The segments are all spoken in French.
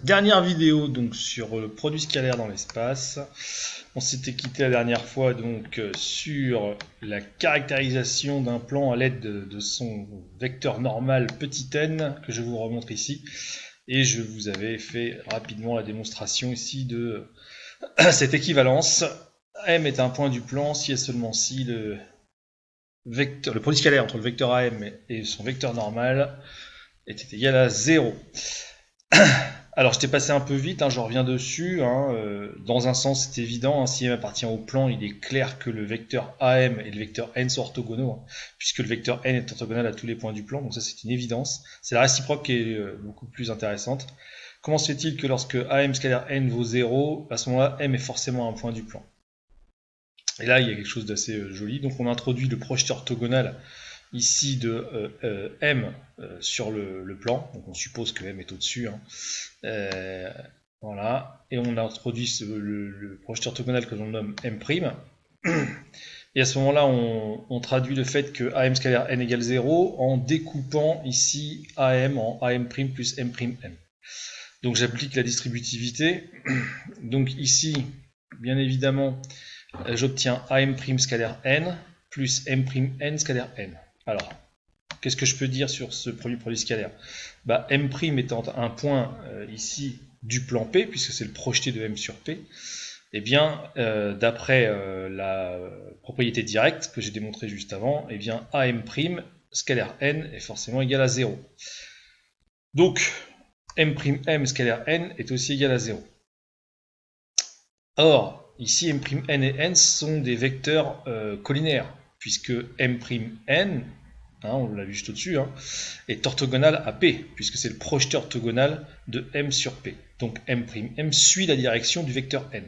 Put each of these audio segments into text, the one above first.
Dernière vidéo donc sur le produit scalaire dans l'espace. On s'était quitté la dernière fois donc sur la caractérisation d'un plan à l'aide de son vecteur normal petit n que je vous remontre ici. Et je vous avais fait rapidement la démonstration ici de cette équivalence. M est un point du plan si et seulement si le produit scalaire entre le vecteur AM et son vecteur normal était égal à 0. Alors, je t'ai passé un peu vite, je reviens dessus. Dans un sens, c'est évident. Si M appartient au plan, il est clair que le vecteur AM et le vecteur N sont orthogonaux, puisque le vecteur N est orthogonal à tous les points du plan. Donc ça, c'est une évidence. C'est la réciproque qui est beaucoup plus intéressante. Comment se fait-il que lorsque AM scalaire N vaut 0, à ce moment-là, M est forcément un point du plan? Et là, il y a quelque chose d'assez joli. Donc, on introduit le projeté orthogonal ici de M sur le plan, donc on suppose que M est au-dessus, voilà, et on a introduit le projeté orthogonal que l'on nomme M', et à ce moment-là on traduit le fait que AM scalaire N égale 0 en découpant ici AM en AM' plus M'. Donc j'applique la distributivité, donc ici, bien évidemment, j'obtiens AM' scalaire N plus M'' scalaire N. Alors, qu'est-ce que je peux dire sur ce produit scalaire? M' étant un point ici du plan P, puisque c'est le projeté de M sur P, eh bien, d'après la propriété directe que j'ai démontrée juste avant, eh bien, AM' scalaire N est forcément égal à 0. Donc, M' scalaire N est aussi égal à 0. Or, ici, M' et N sont des vecteurs collinaires, puisque M', on l'a vu juste au-dessus, est orthogonal à P, puisque c'est le projeté orthogonal de M sur P. Donc M' suit la direction du vecteur N.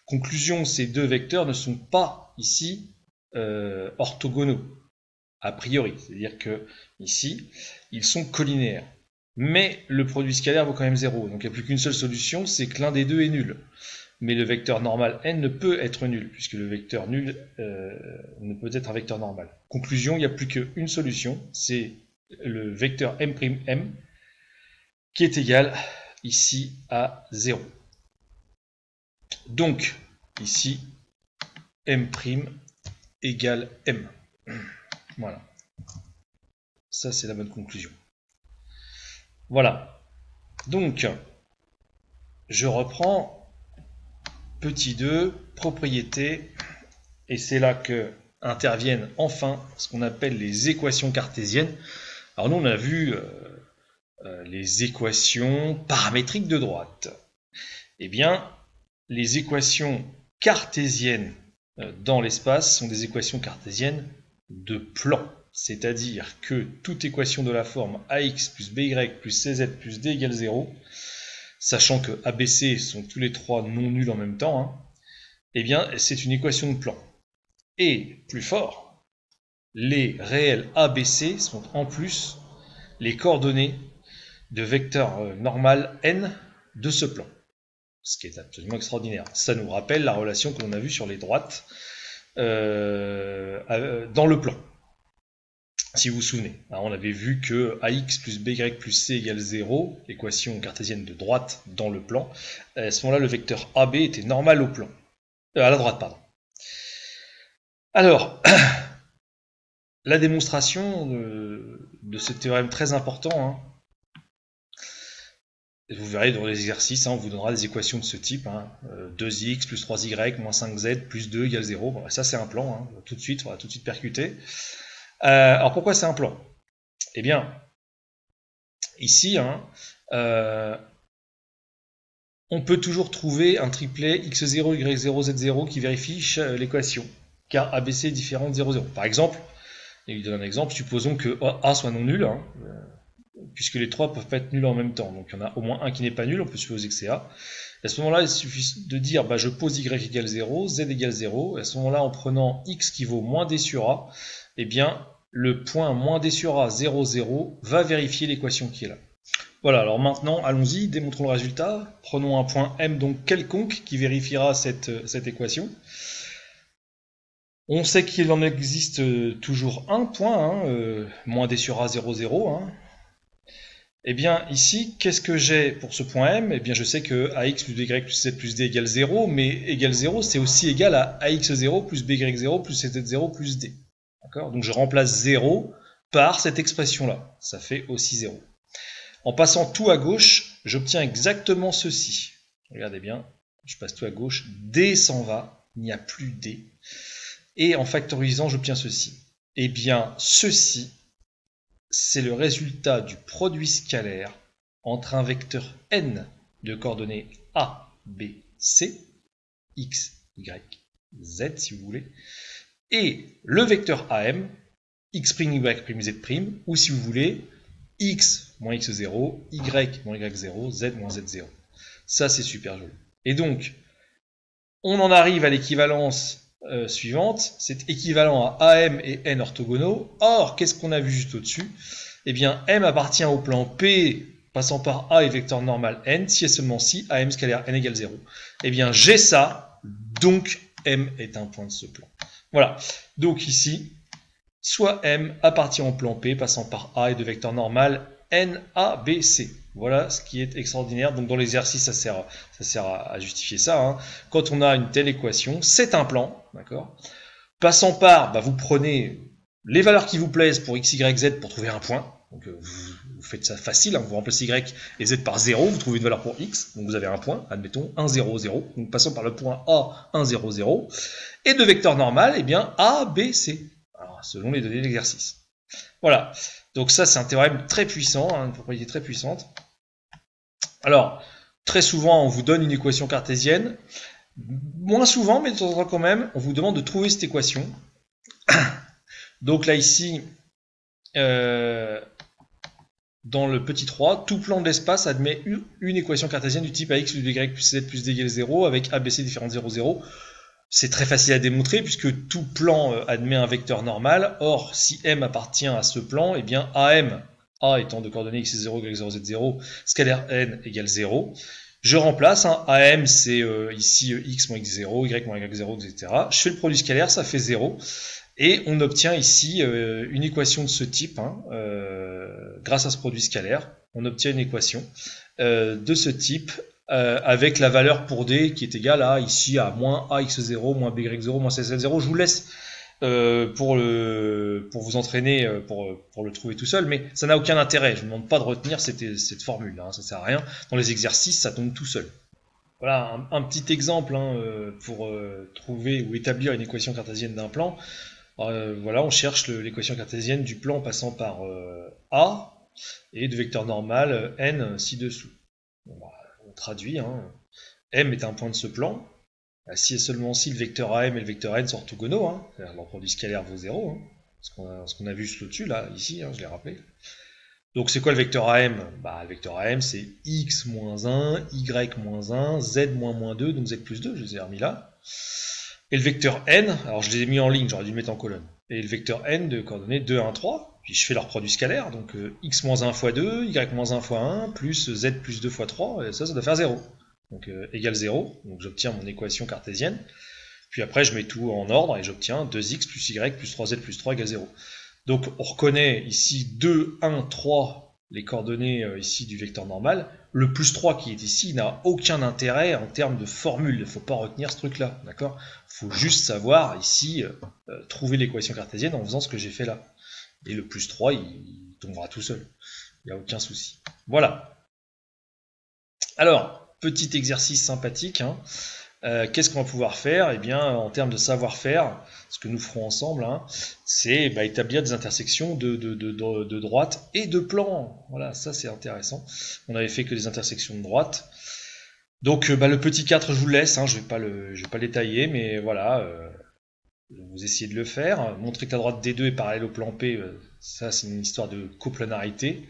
Conclusion, ces deux vecteurs ne sont pas ici orthogonaux, a priori. C'est-à-dire que ici, ils sont collinaires. Mais le produit scalaire vaut quand même 0. Donc il n'y a plus qu'une seule solution, c'est que l'un des deux est nul. Mais le vecteur normal n ne peut être nul, puisque le vecteur nul ne peut être un vecteur normal. Conclusion, il n'y a plus qu'une solution, c'est le vecteur M', qui est égal ici à 0. Donc, ici, M' égale M. Voilà. Ça, c'est la bonne conclusion. Voilà. Donc, je reprends. Petit 2, propriété, et c'est là que interviennent enfin ce qu'on appelle les équations cartésiennes. Alors nous on a vu les équations paramétriques de droite. Eh bien, les équations cartésiennes dans l'espace sont des équations cartésiennes de plan. C'est-à-dire que toute équation de la forme ax plus by plus cz plus d égale 0, sachant que ABC sont tous les trois non nuls en même temps, eh bien, c'est une équation de plan. Et, plus fort, les réels ABC sont en plus les coordonnées de vecteur normal n de ce plan. Ce qui est absolument extraordinaire. Ça nous rappelle la relation que l'on a vue sur les droites dans le plan. Si vous vous souvenez, on avait vu que ax plus by plus c égale 0, l'équation cartésienne de droite dans le plan. À ce moment-là, le vecteur AB était normal au plan. À la droite, pardon. Alors, la démonstration de ce théorème très important, vous verrez dans les exercices, on vous donnera des équations de ce type, 2x plus 3y moins 5z plus 2 égale 0. Bon, ça, c'est un plan, tout de suite, on va tout de suite percuter. Alors pourquoi c'est un plan? Eh bien, ici, on peut toujours trouver un triplet x0, y0, z0 qui vérifie l'équation, car ABC est différent de 0, 0. Par exemple, il donne un exemple, supposons que A soit non nul, puisque les trois peuvent pas être nuls en même temps. Donc il y en a au moins un qui n'est pas nul, on peut supposer que c'est A. Et à ce moment-là, il suffit de dire, je pose y égale 0, z égale 0. Et à ce moment-là, en prenant x qui vaut moins d sur A, eh bien, le point moins d sur A 0, 0 va vérifier l'équation qui est là. Voilà, alors maintenant, allons-y, démontrons le résultat. Prenons un point M donc quelconque qui vérifiera cette équation. On sait qu'il en existe toujours un point, moins d sur A 0, 0. Eh bien, ici, qu'est-ce que j'ai pour ce point M? Eh bien, je sais que ax plus by plus z plus d égale 0, mais égale 0, c'est aussi égal à ax0 plus by0 plus cz0 plus d. D'accord? Donc, je remplace 0 par cette expression-là. Ça fait aussi 0. En passant tout à gauche, j'obtiens exactement ceci. Regardez bien, je passe tout à gauche, d s'en va, il n'y a plus d. Et en factorisant, j'obtiens ceci. Eh bien, ceci, c'est le résultat du produit scalaire entre un vecteur n de coordonnées a, b, c, x, y, z si vous voulez, et le vecteur am, x', y', z', ou si vous voulez, x moins x0, y moins y0, z moins z0. Ça, c'est super joli. Et donc, on en arrive à l'équivalence suivante. C'est équivalent à AM et N orthogonaux. Or, qu'est-ce qu'on a vu juste au-dessus? Eh bien, M appartient au plan P passant par A et vecteur normal N, si et seulement si AM scalaire N égale 0. Eh bien, j'ai ça, donc M est un point de ce plan. Voilà. Donc ici, soit M appartient au plan P passant par A et de vecteur normal N, A, B, C. Voilà ce qui est extraordinaire. Donc dans l'exercice, ça sert à justifier ça. Hein. Quand on a une telle équation, c'est un plan, d'accord. Passant par, vous prenez les valeurs qui vous plaisent pour x, y, z pour trouver un point. Donc vous faites ça facile, hein. Vous remplacez y et z par 0, vous trouvez une valeur pour x, donc vous avez un point, admettons 1, 0, 0. Donc passons par le point A, 1, 0, 0. Et de vecteur normal, eh bien A, B, C. Alors, selon les données de l'exercice. Voilà. Donc ça, c'est un théorème très puissant, hein, une propriété très puissante. Alors, très souvent, on vous donne une équation cartésienne. Moins souvent, mais de temps en temps quand même, on vous demande de trouver cette équation. Donc là, ici, dans le petit 3, tout plan de l'espace admet une équation cartésienne du type ax plus by plus z plus d égale 0 avec abc différentes 0, 0. C'est très facile à démontrer puisque tout plan admet un vecteur normal. Or, si M appartient à ce plan, eh bien AM, A étant de coordonnées x0, y0, z0, scalaire N égale 0. Je remplace, hein, AM c'est ici x moins x0, y moins y0, etc. Je fais le produit scalaire, ça fait 0. Et on obtient ici une équation de ce type, hein, grâce à ce produit scalaire. On obtient une équation de ce type avec la valeur pour D qui est égale à ici à moins AX0, moins BY0, moins CZ0. Je vous laisse pour vous entraîner, pour le trouver tout seul, mais ça n'a aucun intérêt. Je ne vous demande pas de retenir cette formule, hein, ça ne sert à rien. Dans les exercices, ça tombe tout seul. Voilà un petit exemple, hein, pour trouver ou établir une équation cartésienne d'un plan. Voilà, on cherche l'équation cartésienne du plan passant par A et de vecteur normal N ci-dessous. Bon, on traduit, hein. M est un point de ce plan. Si et seulement si le vecteur AM et le vecteur N sont orthogonaux, hein, leur produit scalaire vaut 0, hein, ce qu'on a vu juste au-dessus, là, ici, hein, je l'ai rappelé. Donc c'est quoi le vecteur AM? Le vecteur AM c'est x moins 1, y moins 1, z moins 2, donc z plus 2, je les ai remis là. Et le vecteur n, alors je les ai mis en ligne, j'aurais dû le mettre en colonne. Et le vecteur n de coordonnées 2, 1, 3, puis je fais leur produit scalaire, donc x moins 1 fois 2, y moins 1 fois 1, plus z plus 2 fois 3, et ça doit faire 0. Donc égale 0, donc j'obtiens mon équation cartésienne. Puis après je mets tout en ordre et j'obtiens 2x plus y plus 3z plus 3 égale 0. Donc on reconnaît ici 2, 1, 3, les coordonnées ici du vecteur normal. Le plus 3 qui est ici n'a aucun intérêt en termes de formule. Il ne faut pas retenir ce truc-là, d'accord? Il faut juste savoir ici trouver l'équation cartésienne en faisant ce que j'ai fait là. Et le plus 3, il tombera tout seul. Il n'y a aucun souci. Voilà. Alors, petit exercice sympathique, hein. Qu'est-ce qu'on va pouvoir faire? Eh bien, en termes de savoir-faire, ce que nous ferons ensemble, hein, c'est établir des intersections de droite et de plan. Voilà, ça c'est intéressant. On n'avait fait que des intersections de droite. Donc, le petit 4, je vous le laisse, hein, je vais pas le détailler, mais voilà, vous essayez de le faire. Montrer que la droite D2 est parallèle au plan P, ça c'est une histoire de coplanarité,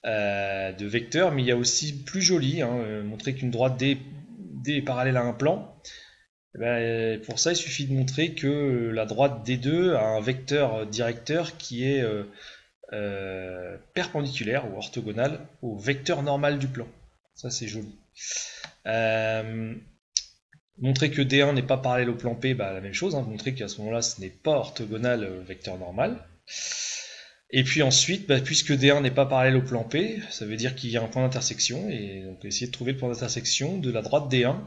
de vecteurs, mais il y a aussi plus joli, hein, montrer qu'une droite D est parallèle à un plan. Pour ça, il suffit de montrer que la droite D2 a un vecteur directeur qui est perpendiculaire ou orthogonal au vecteur normal du plan. Ça, c'est joli. Montrer que D1 n'est pas parallèle au plan P, la même chose. Hein, montrer qu'à ce moment-là, ce n'est pas orthogonal au vecteur normal. Et puis ensuite, puisque D1 n'est pas parallèle au plan P, ça veut dire qu'il y a un point d'intersection, et donc essayer de trouver le point d'intersection de la droite D1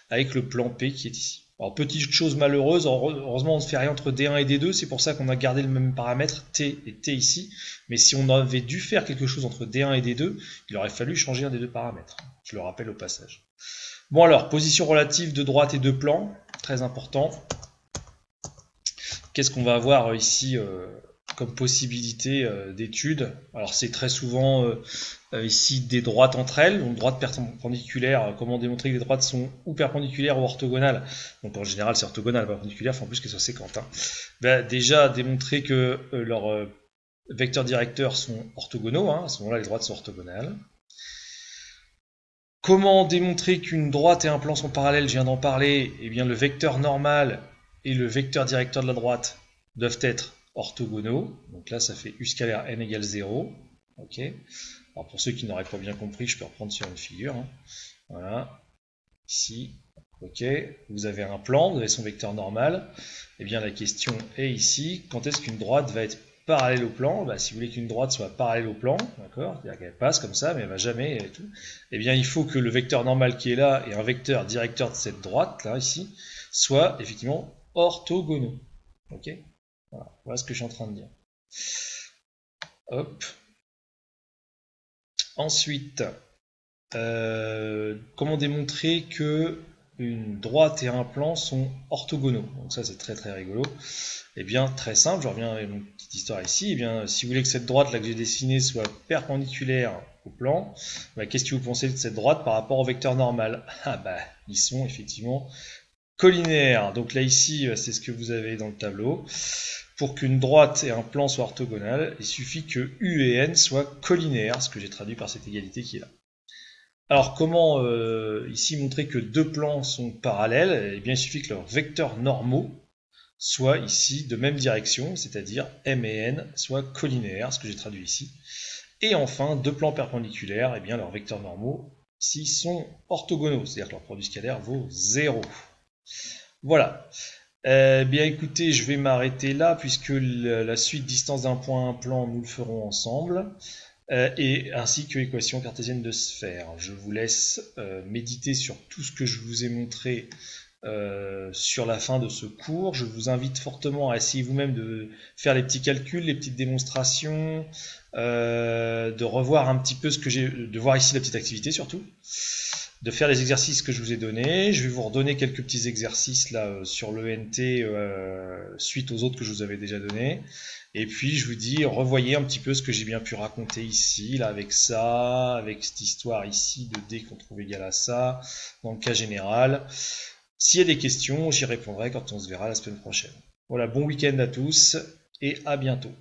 avec le plan P qui est ici. Alors petite chose malheureuse, heureusement on ne fait rien entre D1 et D2, c'est pour ça qu'on a gardé le même paramètre T et T ici, mais si on avait dû faire quelque chose entre D1 et D2, il aurait fallu changer un des deux paramètres, je le rappelle au passage. Bon alors, position relative de droite et de plan, très important. Qu'est-ce qu'on va avoir ici comme possibilité d'étude? Alors c'est très souvent ici des droites entre elles, donc droites perpendiculaires, comment démontrer que les droites sont ou perpendiculaires ou orthogonales. Donc en général c'est orthogonal, perpendiculaire, il faut en plus qu'elles soient séquentes. Déjà démontrer que leurs vecteurs directeurs sont orthogonaux, à ce moment-là les droites sont orthogonales. Comment démontrer qu'une droite et un plan sont parallèles? Je viens d'en parler. Eh bien, le vecteur normal et le vecteur directeur de la droite doivent être orthogonaux. Donc là, ça fait U scalaire n égale 0. Ok. Alors pour ceux qui n'auraient pas bien compris, je peux reprendre sur une figure. Voilà. Ici. Ok. Vous avez un plan, vous avez son vecteur normal. Eh bien, la question est ici, quand est-ce qu'une droite va être parallèle au plan? Si vous voulez qu'une droite soit parallèle au plan, d'accord, c'est-à-dire qu'elle passe comme ça, mais elle va jamais et tout, eh bien il faut que le vecteur normal qui est là et un vecteur directeur de cette droite, là, ici, soient effectivement orthogonaux. Ok, voilà ce que je suis en train de dire. Hop. Ensuite, comment démontrer que une droite et un plan sont orthogonaux? Donc ça c'est très très rigolo. Eh bien très simple, je reviens à une petite histoire ici. Eh bien si vous voulez que cette droite là que j'ai dessinée soit perpendiculaire au plan, qu'est-ce que vous pensez de cette droite par rapport au vecteur normal? Ils sont effectivement collinaires. Donc là ici c'est ce que vous avez dans le tableau. Pour qu'une droite et un plan soient orthogonales, il suffit que U et N soient collinaires, ce que j'ai traduit par cette égalité qui est là. Alors comment ici montrer que deux plans sont parallèles? Eh bien il suffit que leurs vecteurs normaux soient ici de même direction, c'est-à-dire M et N soient collinaires, ce que j'ai traduit ici. Et enfin, deux plans perpendiculaires, eh bien leurs vecteurs normaux ici sont orthogonaux, c'est-à-dire que leur produit scalaire vaut 0. Voilà. Bien écoutez, je vais m'arrêter là puisque la suite distance d'un point à un plan, nous le ferons ensemble. Et ainsi que l'équation cartésienne de sphère. Je vous laisse méditer sur tout ce que je vous ai montré sur la fin de ce cours. Je vous invite fortement à essayer vous-même de faire les petits calculs, les petites démonstrations, de revoir un petit peu ce que j'ai, de voir ici la petite activité surtout, de faire les exercices que je vous ai donnés. Je vais vous redonner quelques petits exercices là sur l'ENT suite aux autres que je vous avais déjà donnés. Et puis je vous dis, revoyez un petit peu ce que j'ai bien pu raconter ici, là avec ça, avec cette histoire ici de D qu'on trouve égal à ça, dans le cas général. S'il y a des questions, j'y répondrai quand on se verra la semaine prochaine. Voilà, bon week-end à tous et à bientôt.